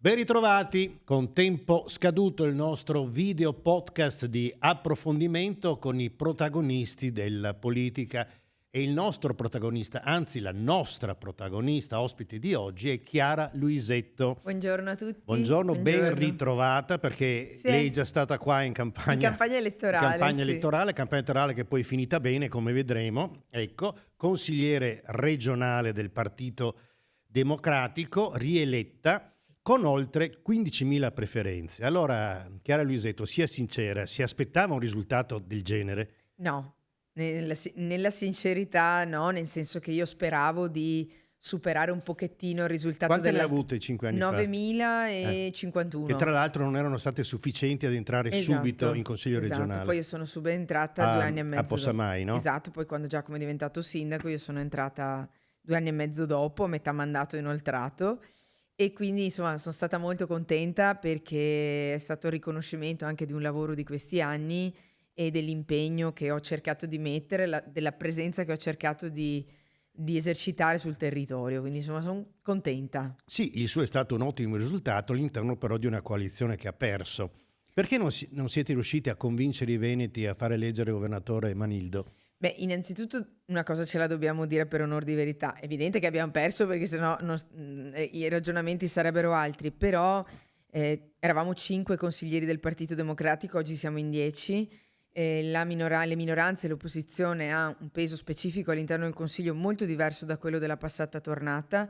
Ben ritrovati, con tempo scaduto il nostro video podcast di approfondimento con i protagonisti della politica e il nostro protagonista, anzi la nostra protagonista ospite di oggi è Chiara Luisetto. Buongiorno a tutti. Buongiorno, ben ritrovata perché Sì. lei è già stata qua in campagna elettorale. campagna elettorale che poi è finita bene come vedremo, ecco, consigliere regionale del Partito Democratico, rieletta con oltre 15.000 preferenze. Allora, Chiara Luisetto, sia sincera, si aspettava un risultato del genere? No, nella sincerità no, nel senso che io speravo di superare un pochettino il risultato. Quante ne ha avute 5 anni fa? 9.051. Che tra l'altro non erano state sufficienti ad entrare subito in Consiglio regionale. Poi io sono subentrata 2 anni e mezzo a Possamai, no? Esatto, poi quando Giacomo è diventato sindaco io sono entrata 2 anni e mezzo dopo, a metà mandato inoltrato. E quindi insomma sono stata molto contenta perché è stato il riconoscimento anche di un lavoro di questi anni e dell'impegno che ho cercato di mettere, della presenza che ho cercato di esercitare sul territorio, quindi insomma sono contenta. Sì, il suo è stato un ottimo risultato all'interno però di una coalizione che ha perso. Perché non siete riusciti a convincere i veneti a fare eleggere il governatore Manildo? Beh, innanzitutto una cosa ce la dobbiamo dire per onor di verità. È evidente che abbiamo perso perché sennò i ragionamenti sarebbero altri, però eravamo 5 consiglieri del Partito Democratico, oggi siamo in 10. Le minoranze e l'opposizione ha un peso specifico all'interno del Consiglio molto diverso da quello della passata tornata,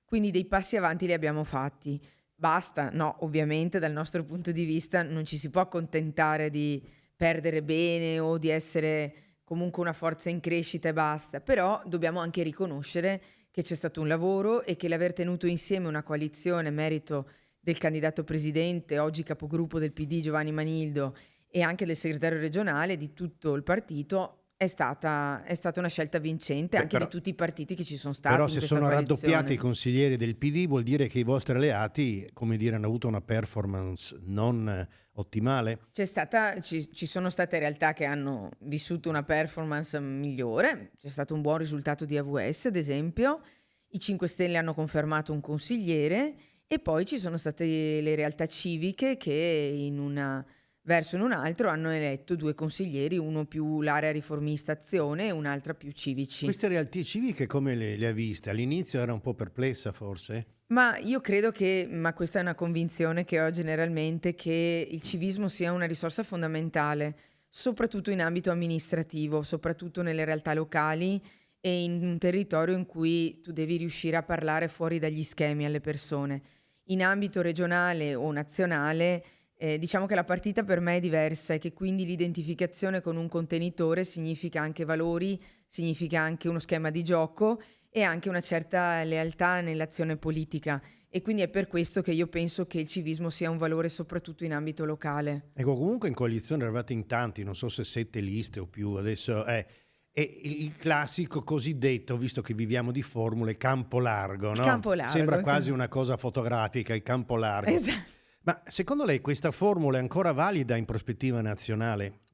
quindi dei passi avanti li abbiamo fatti. Basta? No, ovviamente dal nostro punto di vista non ci si può accontentare di perdere bene o di essere comunque una forza in crescita e basta, però dobbiamo anche riconoscere che c'è stato un lavoro e che l'aver tenuto insieme una coalizione merito del candidato presidente, oggi capogruppo del PD Giovanni Manildo, e anche del segretario regionale di tutto il partito è stata una scelta vincente anche di tutti i partiti che ci sono stati. Però in se questa sono coalizione raddoppiati i consiglieri del PD vuol dire che i vostri alleati, come dire, hanno avuto una performance non ottimale? Ci sono state realtà che hanno vissuto una performance migliore, c'è stato un buon risultato di AVS ad esempio, i 5 Stelle hanno confermato un consigliere e poi ci sono state le realtà civiche che in un verso in un altro hanno eletto 2 consiglieri, uno più l'area riformista azione e un'altra più civici. Queste realtà civiche come le ha viste? All'inizio era un po' perplessa forse? Ma io credo ma questa è una convinzione che ho generalmente, che il civismo sia una risorsa fondamentale, soprattutto in ambito amministrativo, soprattutto nelle realtà locali e in un territorio in cui tu devi riuscire a parlare fuori dagli schemi alle persone. In ambito regionale o nazionale, diciamo che la partita per me è diversa e che quindi l'identificazione con un contenitore significa anche valori, significa anche uno schema di gioco e anche una certa lealtà nell'azione politica, e quindi è per questo che io penso che il civismo sia un valore soprattutto in ambito locale. Ecco, comunque in coalizione eravate in tanti, non so se 7 liste o più, adesso è il classico cosiddetto, visto che viviamo di formule, campo largo, no? Campo largo. Sembra quasi una cosa fotografica, il campo largo. Esatto. Ma secondo lei questa formula è ancora valida in prospettiva nazionale?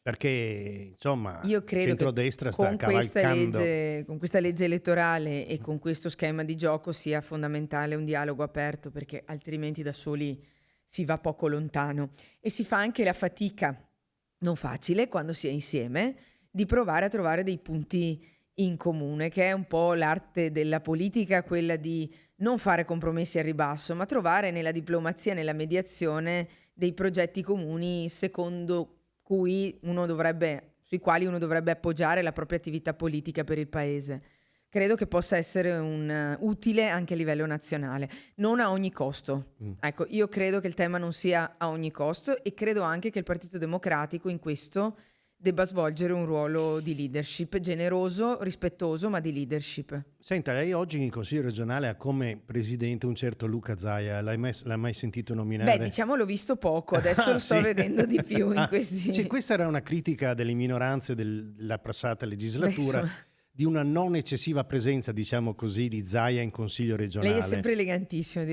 Perché insomma Io il credo centrodestra che sta cavalcando. con questa legge elettorale e con questo schema di gioco sia fondamentale un dialogo aperto, perché altrimenti da soli si va poco lontano e si fa anche la fatica, non facile, quando si è insieme, di provare a trovare dei punti in comune, che è un po' l'arte della politica, quella di non fare compromessi al ribasso, ma trovare nella diplomazia, nella mediazione, dei progetti comuni sui quali uno dovrebbe appoggiare la propria attività politica per il paese. Credo che possa essere utile anche a livello nazionale, non a ogni costo. Ecco, io credo che il tema non sia a ogni costo e credo anche che il Partito Democratico in questo debba svolgere un ruolo di leadership, generoso, rispettoso, ma di leadership. Senta, lei oggi in Consiglio regionale ha come presidente un certo Luca Zaia, l'ha mai sentito nominare? Beh, diciamo l'ho visto poco, adesso lo sto vedendo di più in questi... Sì, questa era una critica delle minoranze della passata legislatura, di una non eccessiva presenza, diciamo così, di Zaia in Consiglio regionale. Lei è sempre elegantissimo,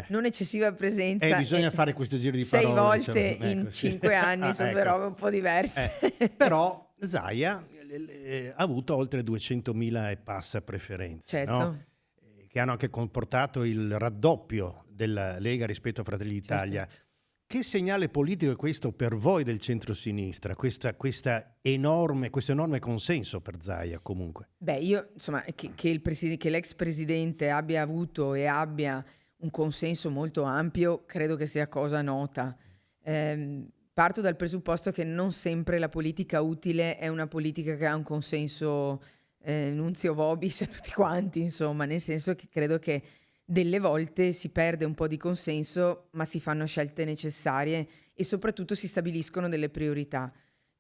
non eccessiva presenza. Bisogna fare questo giro di 6 parole. volte in 5 anni, sono due robe un po' diverse. Però Zaia ha avuto oltre 200.000 e passa preferenze. Certo. No? che hanno anche comportato il raddoppio della Lega rispetto a Fratelli d'Italia. Certo. Che segnale politico è questo per voi del centrosinistra, questo enorme consenso per Zaia comunque? Beh, io insomma che l'ex presidente abbia avuto e abbia un consenso molto ampio, credo che sia cosa nota. Parto dal presupposto che non sempre la politica utile è una politica che ha un consenso nunzio vobis a tutti quanti, insomma, nel senso che credo che delle volte si perde un po' di consenso, ma si fanno scelte necessarie e soprattutto si stabiliscono delle priorità.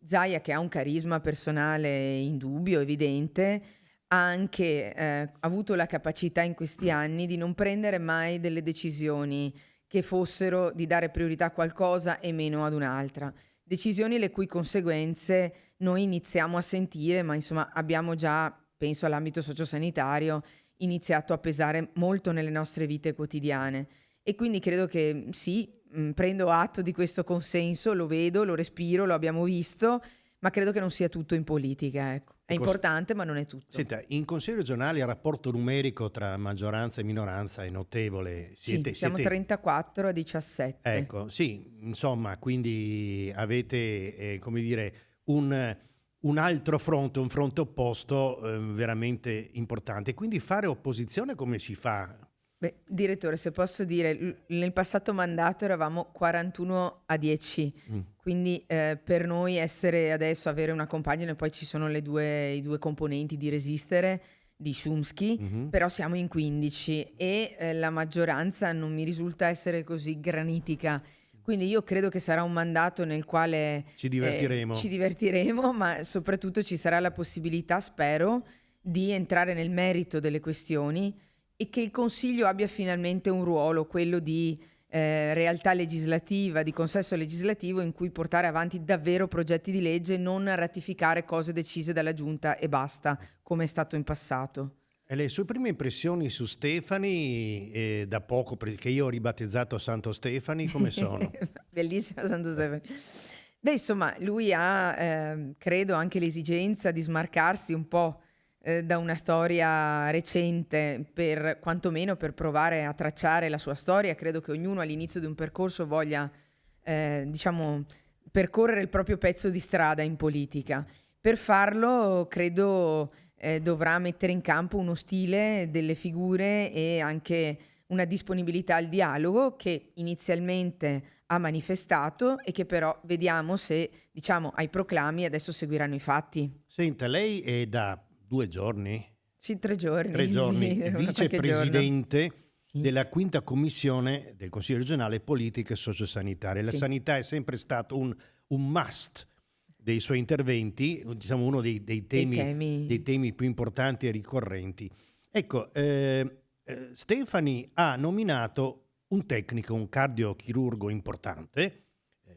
Zaia, che ha un carisma personale indubbio, evidente, ha anche avuto la capacità in questi anni di non prendere mai delle decisioni che fossero di dare priorità a qualcosa e meno ad un'altra. Decisioni le cui conseguenze noi iniziamo a sentire, ma insomma abbiamo già, penso all'ambito sociosanitario, iniziato a pesare molto nelle nostre vite quotidiane. E quindi credo che sì, prendo atto di questo consenso, lo vedo, lo respiro, lo abbiamo visto, ma credo che non sia tutto in politica, ecco. È importante, ma non è tutto. Senta, in Consiglio regionale il rapporto numerico tra maggioranza e minoranza è notevole. Siamo 34 a 17. Ecco, sì, insomma, quindi avete, come dire, un altro fronte, un fronte opposto veramente importante. Quindi fare opposizione come si fa? Beh, direttore, se posso dire, nel passato mandato eravamo 41 a 10, quindi per noi avere una compagine, poi ci sono i due componenti di Resistere, di Chomsky, però siamo in 15 e la maggioranza non mi risulta essere così granitica. Quindi io credo che sarà un mandato nel quale Ci divertiremo, ma soprattutto ci sarà la possibilità, spero, di entrare nel merito delle questioni e che il Consiglio abbia finalmente un ruolo, quello di realtà legislativa, di consesso legislativo in cui portare avanti davvero progetti di legge, non ratificare cose decise dalla Giunta e basta, come è stato in passato. E le sue prime impressioni su Stefani, da poco, perché io ho ribattezzato Santo Stefani, come sono? Bellissimo Santo Stefani. Beh, insomma, lui ha, credo, anche l'esigenza di smarcarsi un po' da una storia recente, quantomeno per provare a tracciare la sua storia. Credo che ognuno all'inizio di un percorso voglia, diciamo, percorrere il proprio pezzo di strada in politica. Per farlo, credo, dovrà mettere in campo uno stile, delle figure e anche una disponibilità al dialogo che inizialmente ha manifestato e che però vediamo se, diciamo, ai proclami adesso seguiranno i fatti. Senta, lei è da 2 giorni? Sì, 3 giorni. 3 giorni, Sì, vicepresidente sì. della quinta commissione del Consiglio regionale politiche sociosanitarie. La Sì. sanità è sempre stato un must dei suoi interventi, diciamo uno dei temi più importanti e ricorrenti. Ecco, Stefani ha nominato un tecnico, un cardiochirurgo importante,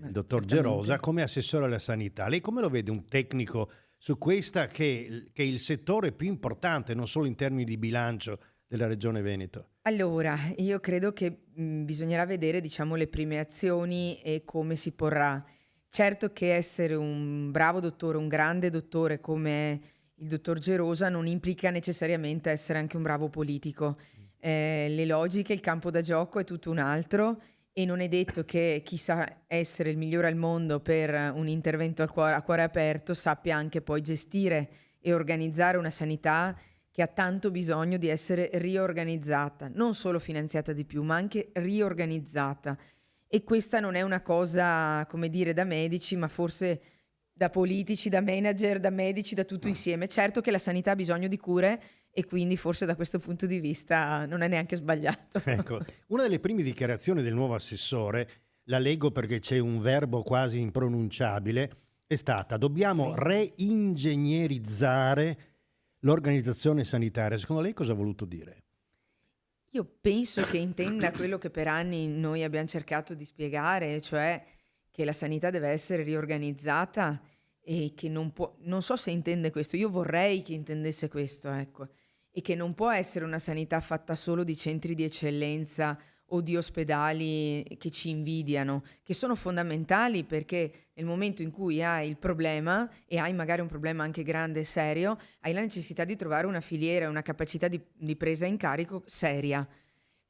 il dottor Gerosa, come assessore alla sanità. Lei come lo vede un tecnico su questa che è il settore più importante, non solo in termini di bilancio, della Regione Veneto? Allora, io credo che bisognerà vedere, diciamo, le prime azioni e come si porrà. Certo che essere un bravo dottore, un grande dottore come il dottor Gerosa non implica necessariamente essere anche un bravo politico. Le logiche, il campo da gioco è tutto un altro e non è detto che chi sa essere il migliore al mondo per un intervento a cuore aperto sappia anche poi gestire e organizzare una sanità che ha tanto bisogno di essere riorganizzata, non solo finanziata di più, ma anche riorganizzata. E questa non è una cosa, come dire, da medici, ma forse da politici, da manager, da medici, da tutto insieme. Certo che la sanità ha bisogno di cure e quindi forse da questo punto di vista non è neanche sbagliato. Ecco, una delle prime dichiarazioni del nuovo assessore, la leggo perché c'è un verbo quasi impronunciabile, è stata: dobbiamo reingegnerizzare l'organizzazione sanitaria. Secondo lei cosa ha voluto dire? Io penso che intenda quello che per anni noi abbiamo cercato di spiegare, cioè che la sanità deve essere riorganizzata e che non so se intende questo, io vorrei che intendesse questo, ecco, e che non può essere una sanità fatta solo di centri di eccellenza o di ospedali che ci invidiano, che sono fondamentali perché nel momento in cui hai il problema e hai magari un problema anche grande e serio, hai la necessità di trovare una filiera, una capacità di presa in carico seria.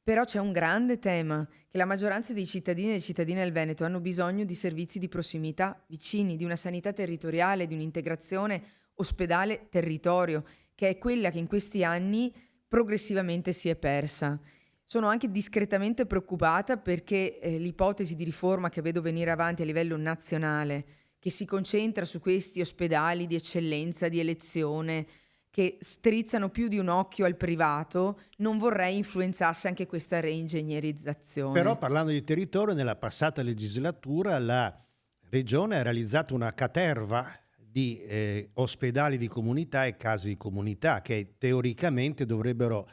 Però c'è un grande tema, che la maggioranza dei cittadini e delle cittadine del Veneto hanno bisogno di servizi di prossimità, vicini, di una sanità territoriale, di un'integrazione ospedale-territorio, che è quella che in questi anni progressivamente si è persa. Sono anche discretamente preoccupata perché l'ipotesi di riforma che vedo venire avanti a livello nazionale, che si concentra su questi ospedali di eccellenza, di elezione, che strizzano più di un occhio al privato, non vorrei influenzasse anche questa Però reingegnerizzazione. parlando di territorio, nella passata legislatura la Regione ha realizzato una caterva di ospedali di comunità e case di comunità che teoricamente dovrebbero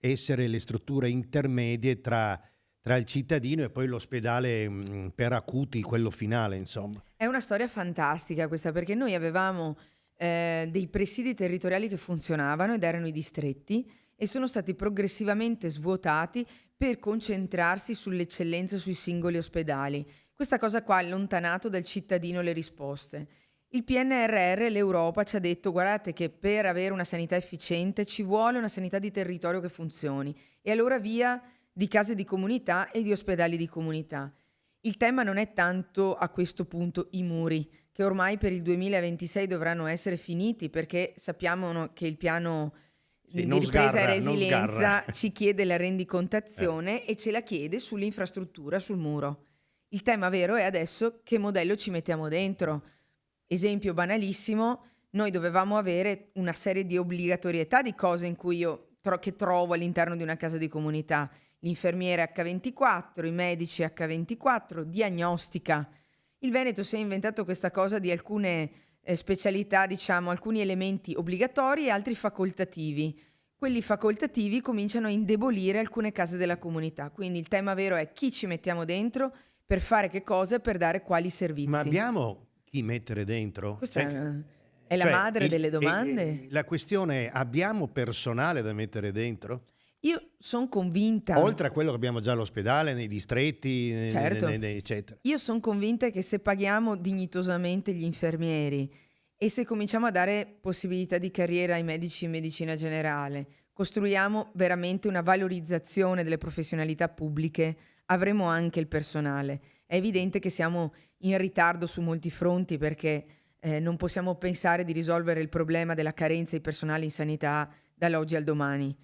essere le strutture intermedie tra il cittadino e poi l'ospedale per acuti, quello finale, insomma. È una storia fantastica questa, perché noi avevamo dei presidi territoriali che funzionavano ed erano i distretti e sono stati progressivamente svuotati per concentrarsi sull'eccellenza sui singoli ospedali. Questa cosa qua ha allontanato dal cittadino le risposte. Il PNRR, l'Europa ci ha detto: guardate che per avere una sanità efficiente ci vuole una sanità di territorio che funzioni, e allora via di case di comunità e di ospedali di comunità. Il tema non è tanto a questo punto i muri, che ormai per il 2026 dovranno essere finiti, perché sappiamo che il piano Sì, di non ripresa e sgarra, non resilienza sgarra. ci chiede la rendicontazione e ce la chiede sull'infrastruttura, sul muro. Il tema vero è adesso che modello ci mettiamo dentro. Esempio banalissimo, noi dovevamo avere una serie di obbligatorietà di cose in cui che trovo all'interno di una casa di comunità. L'infermiere H24, i medici H24, diagnostica. Il Veneto si è inventato questa cosa di alcune specialità, diciamo, alcuni elementi obbligatori e altri facoltativi. Quelli facoltativi cominciano a indebolire alcune case della comunità. Quindi il tema vero è chi ci mettiamo dentro, per fare che cosa e per dare quali Ma servizi. abbiamo chi mettere dentro? Questa Cioè, è la cioè, madre delle domande. la questione è: abbiamo personale da mettere dentro? Io sono convinta, Oltre a quello che abbiamo già all'ospedale, nei distretti, certo, eccetera. io sono convinta che se paghiamo dignitosamente gli infermieri e se cominciamo a dare possibilità di carriera ai medici in medicina generale, costruiamo veramente una valorizzazione delle professionalità pubbliche, avremo anche il personale. È evidente che siamo in ritardo su molti fronti perché non possiamo pensare di risolvere il problema della carenza di personale in sanità dall'oggi al domani.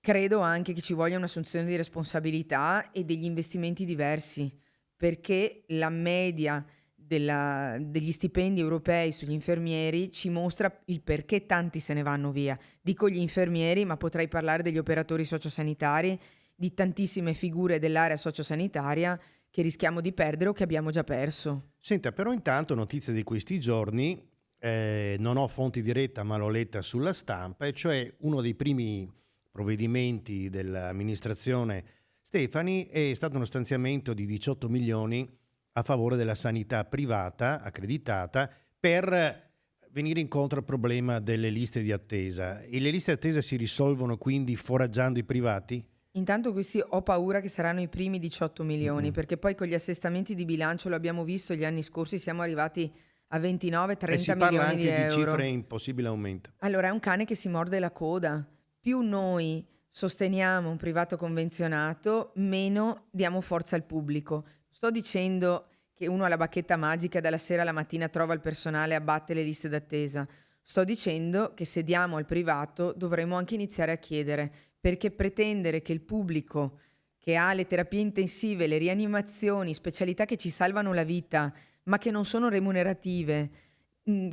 Credo anche che ci voglia un'assunzione di responsabilità e degli investimenti diversi, perché la media degli stipendi europei sugli infermieri ci mostra il perché tanti se ne vanno via. Dico gli infermieri, ma potrei parlare degli operatori sociosanitari, di tantissime figure dell'area sociosanitaria che rischiamo di perdere o che abbiamo già perso. Senta, però intanto notizia di questi giorni, non ho fonti diretta ma l'ho letta sulla stampa, e cioè uno dei primi provvedimenti dell'amministrazione Stefani è stato uno stanziamento di 18 milioni a favore della sanità privata accreditata per venire incontro al problema delle liste di attesa. E le liste di attesa si risolvono quindi foraggiando i privati? Intanto questi ho paura che saranno i primi 18 milioni, Mm-mm. perché poi con gli assestamenti di bilancio, lo abbiamo visto gli anni scorsi, siamo arrivati a 29-30 Si parla milioni di anche di euro. cifre in possibile aumento. Allora è un cane che si morde la coda. Più noi sosteniamo un privato convenzionato, meno diamo forza al pubblico. Sto dicendo che uno ha la bacchetta magica e dalla sera alla mattina trova il personale e abbatte le liste d'attesa. Sto dicendo che se diamo al privato dovremmo anche iniziare a chiedere, perché pretendere che il pubblico che ha le terapie intensive, le rianimazioni, specialità che ci salvano la vita, ma che non sono remunerative,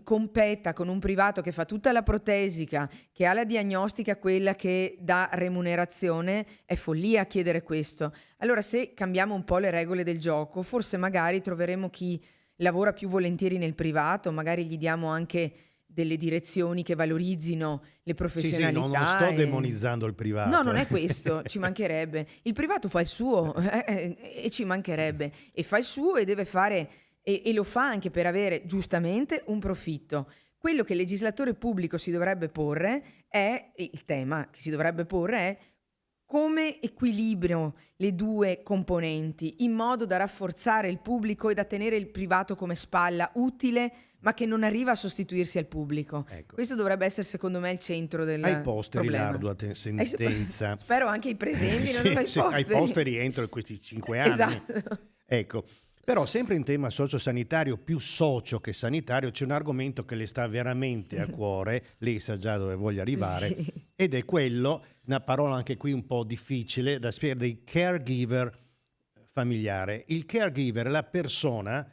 competa con un privato che fa tutta la protesica, che ha la diagnostica, quella che dà remunerazione, è follia chiedere questo. Allora, se cambiamo un po' le regole del gioco, forse magari troveremo chi lavora più volentieri nel privato, magari gli diamo anche delle direzioni che valorizzino le professionalità. Sì, non sto demonizzando il privato. No, non è questo, ci mancherebbe. Il privato fa il suo e ci mancherebbe. E fa il suo e deve fare... E lo fa anche per avere giustamente un profitto. Quello che il legislatore pubblico si dovrebbe porre è, il tema che si dovrebbe porre è come equilibrio le due componenti in modo da rafforzare il pubblico e da tenere il privato come spalla utile, ma che non arriva a sostituirsi al pubblico. Ecco. Questo dovrebbe essere secondo me il centro del Ai posteri problema. l'ardua sentenza. Spero anche i presenti, non ai Sì, posteri. ai posteri entro questi 5 anni. Esatto. Ecco, però sempre in tema sociosanitario, più socio che sanitario, c'è un argomento che le sta veramente a cuore, lei sa già dove voglio arrivare, Sì. ed è quello, una parola anche qui un po' difficile da spiegare, dei caregiver familiare. Il caregiver è la persona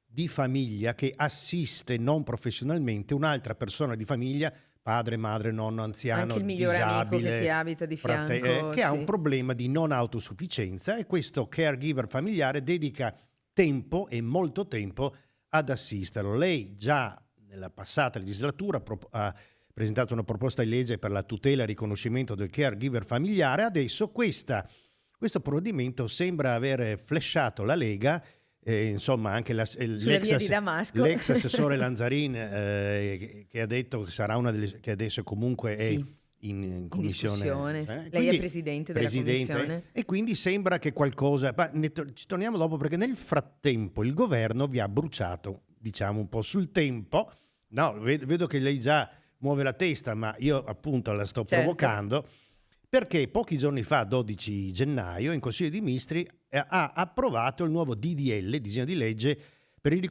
di famiglia che assiste non professionalmente un'altra persona di famiglia, padre, madre, nonno, anziano, Anche il migliore amico disabile, che ti abita di fianco, che ha un sì. problema di non autosufficienza, e questo caregiver familiare dedica tempo e molto tempo ad assisterlo. Lei già nella passata legislatura ha presentato una proposta di legge per la tutela e il riconoscimento del caregiver familiare. Adesso questo provvedimento sembra aver flashato la Lega, insomma anche Sulla via di Damasco. l'ex assessore Lanzarin, che ha detto che sarà una delle, che adesso comunque è Sì. in Discussione, commissione. sì. Lei Quindi, è presidente della commissione. e quindi sembra che qualcosa, ma ci torniamo dopo, perché nel frattempo il governo vi ha bruciato, diciamo, un po' sul tempo. No, vedo che lei già muove la testa, ma io appunto la sto Certo. provocando, perché pochi giorni fa, 12 gennaio, in Consiglio dei Ministri ha approvato il nuovo disegno di legge per il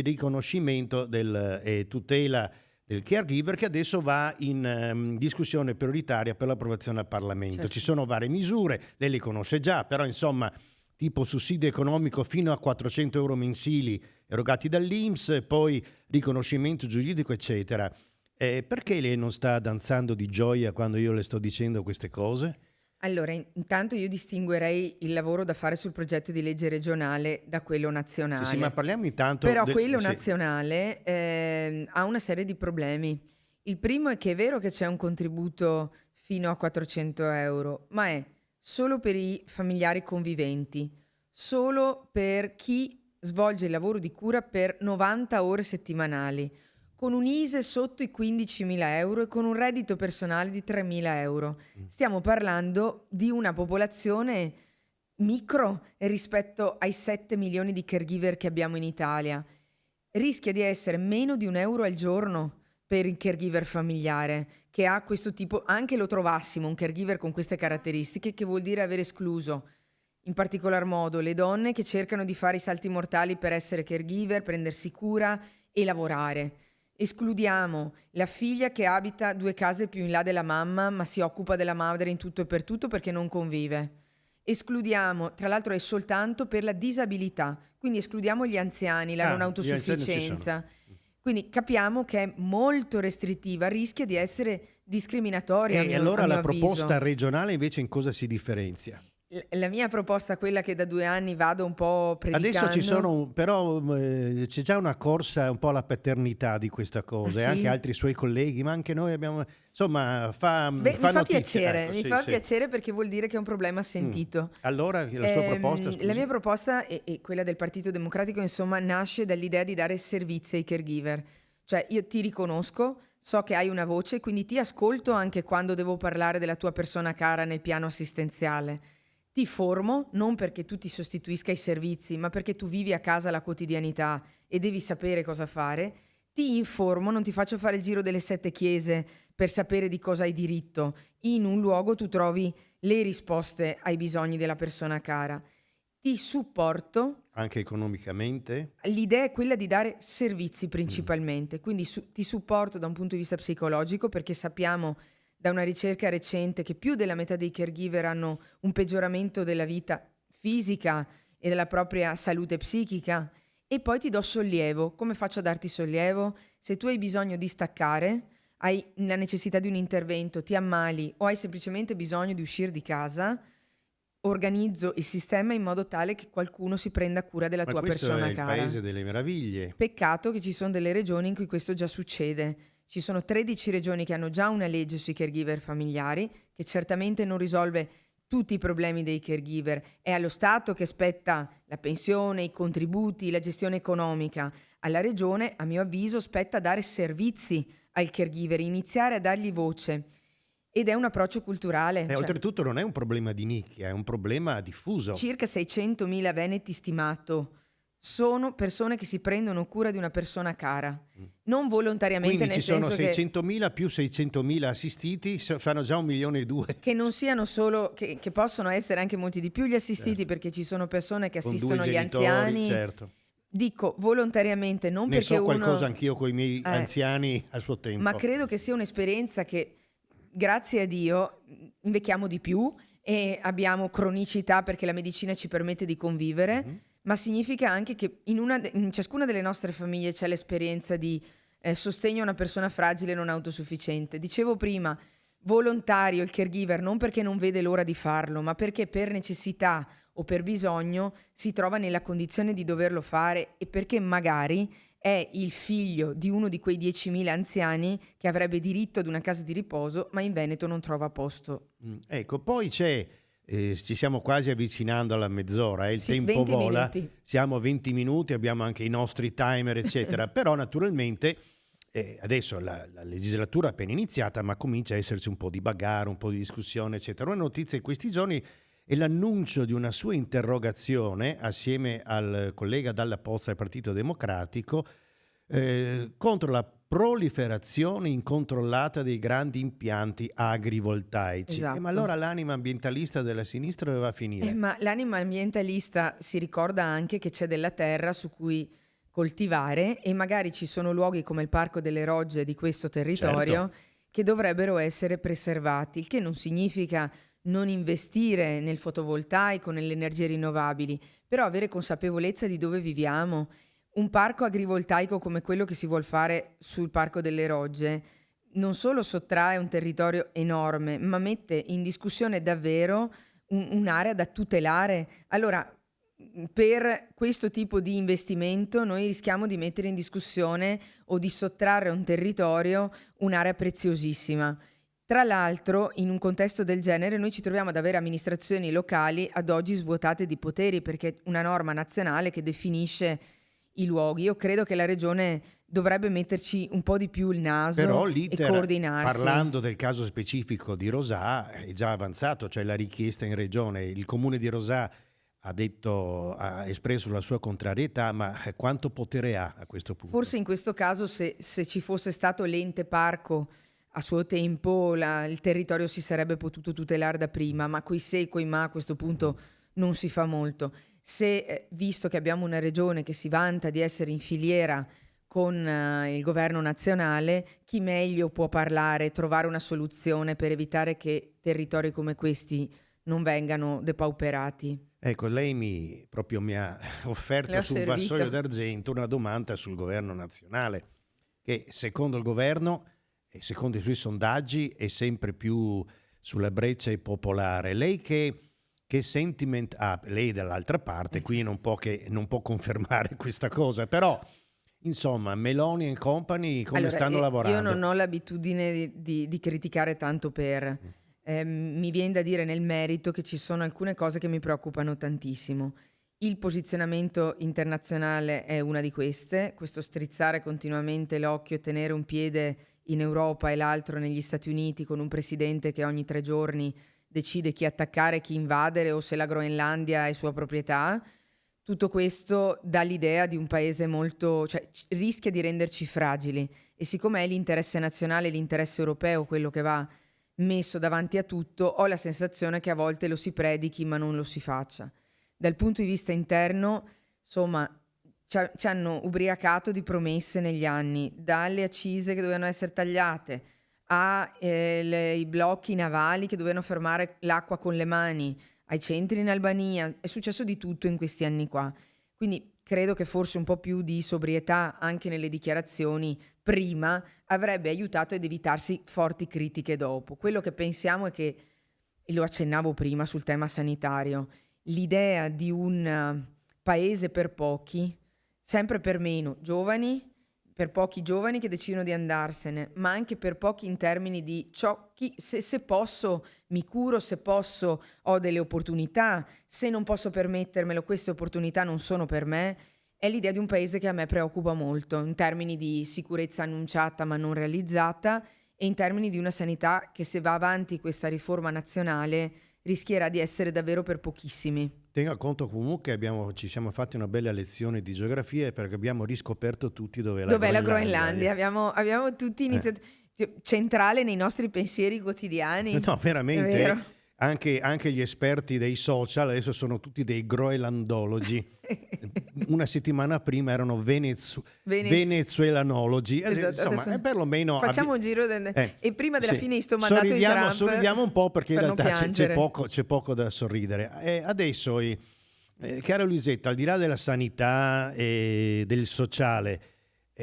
riconoscimento e tutela del caregiver, che adesso va in discussione prioritaria per l'approvazione al Parlamento. Certo. Ci sono varie misure, lei le conosce già, però insomma, tipo sussidio economico fino a 400 euro mensili erogati dall'INPS, poi riconoscimento giuridico, eccetera. Perché lei non sta danzando di gioia quando io le sto dicendo queste cose? Allora, intanto io distinguerei il lavoro da fare sul progetto di legge regionale da quello nazionale. Sì, ma parliamo intanto Però del- quello sì. nazionale ha una serie di problemi. Il primo è che è vero che c'è un contributo fino a 400 euro, ma è solo per i familiari conviventi, solo per chi svolge il lavoro di cura per 90 ore settimanali, con un ISE sotto i 15.000 euro e con un reddito personale di 3.000 euro. Stiamo parlando di una popolazione micro rispetto ai 7 milioni di caregiver che abbiamo in Italia. Rischia di essere meno di €1 al giorno per il caregiver familiare, che ha questo tipo, anche lo trovassimo un caregiver con queste caratteristiche, che vuol dire aver escluso in particolar modo le donne che cercano di fare i salti mortali per essere caregiver, prendersi cura e lavorare. Escludiamo la figlia che abita 2 case più in là della mamma, ma si occupa della madre in tutto e per tutto perché non convive. Escludiamo, tra l'altro è soltanto per la disabilità, quindi escludiamo gli anziani, la non Gli anziani ci autosufficienza. Quindi capiamo che è molto restrittiva, rischia di essere discriminatoria. E allora a mio la proposta avviso. regionale invece in cosa si differenzia? La mia proposta, quella che da 2 anni vado un po' predicando. Adesso ci sono, però c'è già una corsa un po' alla paternità di questa cosa, e Ah, sì? anche altri suoi colleghi, ma anche noi abbiamo, insomma, fa Beh, mi fa notizia. piacere, Ecco, mi sì, fa sì. piacere perché vuol dire che è un problema sentito. Allora la sua proposta, scusi? La mia proposta e quella del Partito Democratico, insomma, nasce dall'idea di dare servizi ai caregiver. Cioè, io ti riconosco, so che hai una voce, quindi ti ascolto anche quando devo parlare della tua persona cara nel piano assistenziale. Ti formo non perché tu ti sostituisca ai servizi, ma perché tu vivi a casa la quotidianità e devi sapere cosa fare. Ti informo, non ti faccio fare il giro delle 7 chiese per sapere di cosa hai diritto. In un luogo tu trovi le risposte ai bisogni della persona cara. Ti supporto. Anche economicamente? L'idea è quella di dare servizi principalmente, quindi ti supporto da un punto di vista psicologico, perché sappiamo da una ricerca recente che più della metà dei caregiver hanno un peggioramento della vita fisica e della propria salute psichica. E poi ti do sollievo. Come faccio a darti sollievo? Se tu hai bisogno di staccare, hai la necessità di un intervento, ti ammali o hai semplicemente bisogno di uscire di casa, organizzo il sistema in modo tale che qualcuno si prenda cura della Ma tua questo persona è il cara. paese delle meraviglie. Peccato che ci sono delle regioni in cui questo già succede. Ci sono 13 regioni che hanno già una legge sui caregiver familiari, che certamente non risolve tutti i problemi dei caregiver. È allo Stato che spetta la pensione, i contributi, la gestione economica. Alla regione, a mio avviso, spetta dare servizi al caregiver, iniziare a dargli voce. ed è un approccio culturale. Cioè, oltretutto non è un problema di nicchia, è un problema diffuso. circa 600.000 veneti stimato sono persone che si prendono cura di una persona cara, non volontariamente, Quindi nel ci sono senso che 600.000 più 600.000 assistiti, fanno già 1,2 milioni. che non siano solo, che possono essere anche molti di più gli assistiti, Certo. perché ci sono persone che Con 2 assistono gli genitori, anziani. certo. Dico volontariamente, non Ne perché so qualcosa uno... anch'io con i miei anziani a suo tempo. Ma credo che sia un'esperienza che, grazie a Dio, invecchiamo di più e abbiamo cronicità perché la medicina ci permette di convivere, ma significa anche che in ciascuna delle nostre famiglie c'è l'esperienza di sostegno a una persona fragile e non autosufficiente. Dicevo prima, volontario il caregiver non perché non vede l'ora di farlo, ma perché per necessità o per bisogno si trova nella condizione di doverlo fare, e perché magari è il figlio di uno di quei 10.000 anziani che avrebbe diritto ad una casa di riposo, ma in Veneto non trova posto. Ecco, poi c'è, ci stiamo quasi avvicinando alla mezz'ora, il Sì, tempo 20 vola, minuti. siamo a 20 minuti, abbiamo anche i nostri timer, eccetera, però naturalmente adesso la legislatura è appena iniziata, ma comincia a esserci un po' di bagarre, un po' di discussione, eccetera. Una notizia in questi giorni è l'annuncio di una sua interrogazione assieme al collega Dalla Pozza del Partito Democratico contro la proliferazione incontrollata dei grandi impianti agrivoltaici. Esatto. Ma allora l'anima ambientalista della sinistra dove va a finire? Ma l'anima ambientalista si ricorda anche che c'è della terra su cui coltivare, e magari ci sono luoghi come il Parco delle Rogge di questo territorio che dovrebbero essere preservati, il che non significa non investire nel fotovoltaico, nelle energie rinnovabili, però avere consapevolezza di dove viviamo. Un parco agrivoltaico come quello che si vuol fare sul Parco delle Rogge non solo sottrae un territorio enorme, ma mette in discussione davvero un'area da tutelare. Allora, per questo tipo di investimento noi rischiamo di mettere in discussione o di sottrarre a un territorio un'area preziosissima. Tra l'altro, in un contesto del genere, noi ci troviamo ad avere amministrazioni locali ad oggi svuotate di poteri, perché è una norma nazionale che definisce i luoghi. Io credo che la regione dovrebbe metterci un po' di più il naso Però e l'iter, coordinarsi. parlando del caso specifico di Rosà, è già avanzato, cioè la richiesta in regione. Il comune di Rosà ha espresso la sua contrarietà, ma quanto potere ha a questo punto? Forse in questo caso, se ci fosse stato l'ente parco a suo tempo, il territorio si sarebbe potuto tutelare da prima, ma coi se e coi ma a questo punto non si fa molto. Se, visto che abbiamo una regione che si vanta di essere in filiera con il governo nazionale, chi meglio può parlare, trovare una soluzione per evitare che territori come questi non vengano depauperati? Ecco, lei proprio mi ha offerto sul vassoio d'argento una domanda sul governo nazionale, che secondo il governo e secondo i suoi sondaggi è sempre più sulla breccia popolare. Lei che sentiment ha? Lei dall'altra parte, qui non può confermare questa cosa, però insomma Meloni e company come stanno lavorando? Io non ho l'abitudine di criticare tanto per... mi viene da dire nel merito che ci sono alcune cose che mi preoccupano tantissimo. Il posizionamento internazionale è una di queste, questo strizzare continuamente l'occhio e tenere un piede in Europa e l'altro negli Stati Uniti, con un presidente che ogni 3 giorni decide chi attaccare, chi invadere, o se la Groenlandia è sua proprietà. Tutto questo dà l'idea di un paese molto, cioè rischia di renderci fragili, e siccome è l'interesse nazionale, l'interesse europeo quello che va messo davanti a tutto, ho la sensazione che a volte lo si predichi ma non lo si faccia. Dal punto di vista interno, insomma, ci hanno ubriacato di promesse negli anni, dalle accise che dovevano essere tagliate ai blocchi navali che dovevano fermare l'acqua con le mani, ai centri in Albania. È successo di tutto in questi anni qua. Quindi credo che forse un po' più di sobrietà anche nelle dichiarazioni prima avrebbe aiutato ad evitarsi forti critiche dopo. Quello che pensiamo è che, e lo accennavo prima sul tema sanitario, l'idea di un paese per pochi, sempre per meno giovani, per pochi giovani che decidono di andarsene, ma anche per pochi in termini di se posso mi curo, se posso ho delle opportunità, se non posso permettermelo queste opportunità non sono per me, è l'idea di un paese che a me preoccupa molto in termini di sicurezza annunciata ma non realizzata e in termini di una sanità che, se va avanti questa riforma nazionale, rischierà di essere davvero per pochissimi. Tenga conto comunque che ci siamo fatti una bella lezione di geografia, perché abbiamo riscoperto tutti dov'è la Groenlandia. Abbiamo tutti iniziato centrale nei nostri pensieri quotidiani. No, È veramente. vero. Anche gli esperti dei social adesso sono tutti dei groenlandologi. Una settimana prima erano venezuelanologi. Esatto, Insomma, adesso perlomeno facciamo un giro e prima della fine di sto mandato di sorridiamo, Trump, sorridiamo un po', perché in per non realtà piangere. c'è poco da sorridere. Adesso, cara Luisetta, al di là della sanità e del sociale,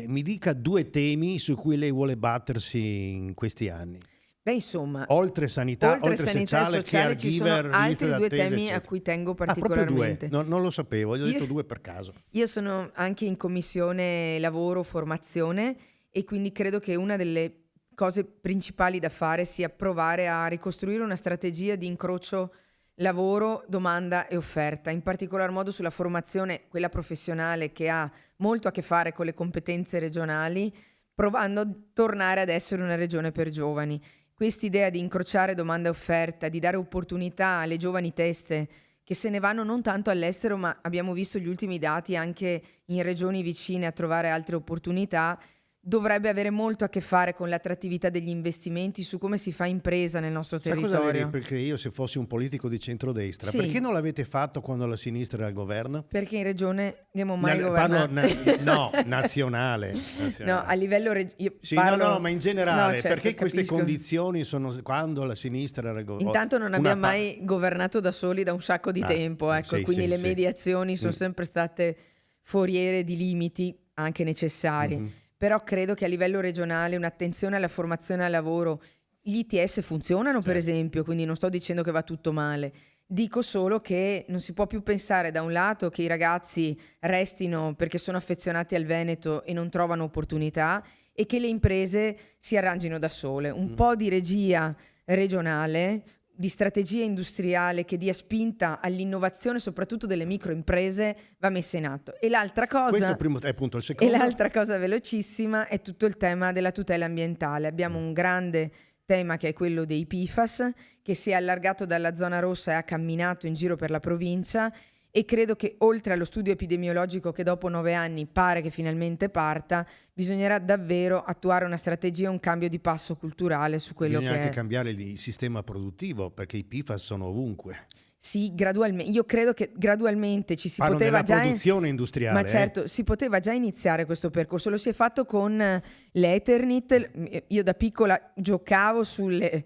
mi dica 2 temi su cui lei vuole battersi in questi anni. Beh, insomma, Oltre sanità oltre sanità e sociale ci sono caregiver, altri liste 2 d'attesa, temi a eccetera. cui tengo Proprio 2? particolarmente. Non lo sapevo, gli ho Io- detto 2 per caso. Io sono anche in commissione lavoro, formazione, e quindi credo che una delle cose principali da fare sia provare a ricostruire una strategia di incrocio lavoro, domanda e offerta, in particolar modo sulla formazione, quella professionale, che ha molto a che fare con le competenze regionali, provando a tornare ad essere una regione per giovani. Quest'idea di incrociare domanda e offerta, di dare opportunità alle giovani teste che se ne vanno non tanto all'estero, ma abbiamo visto gli ultimi dati anche in regioni vicine a trovare altre opportunità, dovrebbe avere molto a che fare con l'attrattività degli investimenti su come si fa impresa nel nostro Sa cosa territorio. vedi? Perché io, se fossi un politico di centrodestra, Sì. perché non l'avete fatto quando la sinistra era al governo? Perché in regione abbiamo mai Parlo governato. no, nazionale. No, a livello io Sì, parlo... no, ma in generale, No, certo, perché queste capisco. condizioni sono quando la sinistra era al governo? Intanto non abbiamo mai governato da soli da un sacco di tempo, ecco, sì, quindi sì, le sì. mediazioni sono sempre state foriere di limiti anche necessari. Mhm. Però credo che a livello regionale un'attenzione alla formazione e al lavoro, gli ITS funzionano per Certo. esempio, quindi non sto dicendo che va tutto male. Dico solo che non si può più pensare da un lato che i ragazzi restino perché sono affezionati al Veneto e non trovano opportunità, e che le imprese si arrangino da sole. Un po' di regia regionale, di strategia industriale che dia spinta all'innovazione, soprattutto delle microimprese, va messa in atto. E l'altra Questo è cosa, il primo, è appunto il e secondo. l'altra cosa velocissima, è tutto il tema della tutela ambientale. Abbiamo un grande tema che è quello dei PFAS, che si è allargato dalla zona rossa e ha camminato in giro per la provincia, e credo che oltre allo studio epidemiologico che dopo 9 anni pare che finalmente parta, bisognerà davvero attuare una strategia, un cambio di passo culturale su quello Bisogna che anche è. cambiare il sistema produttivo, perché i PFAS sono ovunque. Sì, gradualmente. Io credo che gradualmente ci si Parlo poteva della già... produzione industriale. Ma certo, si poteva già iniziare questo percorso, lo si è fatto con l'Eternit. Io da piccola giocavo sulle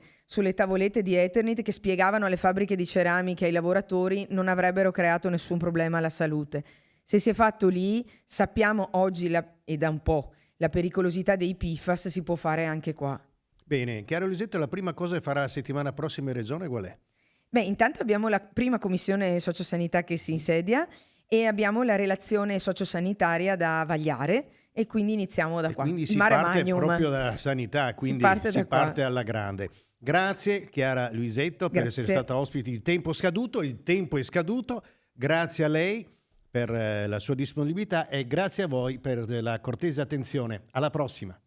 tavolette di Eternit che spiegavano alle fabbriche di ceramica e ai lavoratori non avrebbero creato nessun problema alla salute. Se si è fatto lì, sappiamo oggi e da un po' la pericolosità dei PFAS, si può fare anche qua. Bene, Chiara Luisetto, la prima cosa che farà la settimana prossima in regione qual è? Beh, intanto abbiamo la prima commissione sociosanità che si insedia e abbiamo la relazione sociosanitaria da vagliare, e quindi iniziamo da qua. Quindi Il si mare parte magnum. proprio dalla sanità, quindi parte si da qua. parte alla grande. Grazie Chiara Luisetto per Grazie. essere stata ospite di Tempo Scaduto. Il tempo è scaduto. Grazie a lei per la sua disponibilità e grazie a voi per la cortese attenzione. Alla prossima.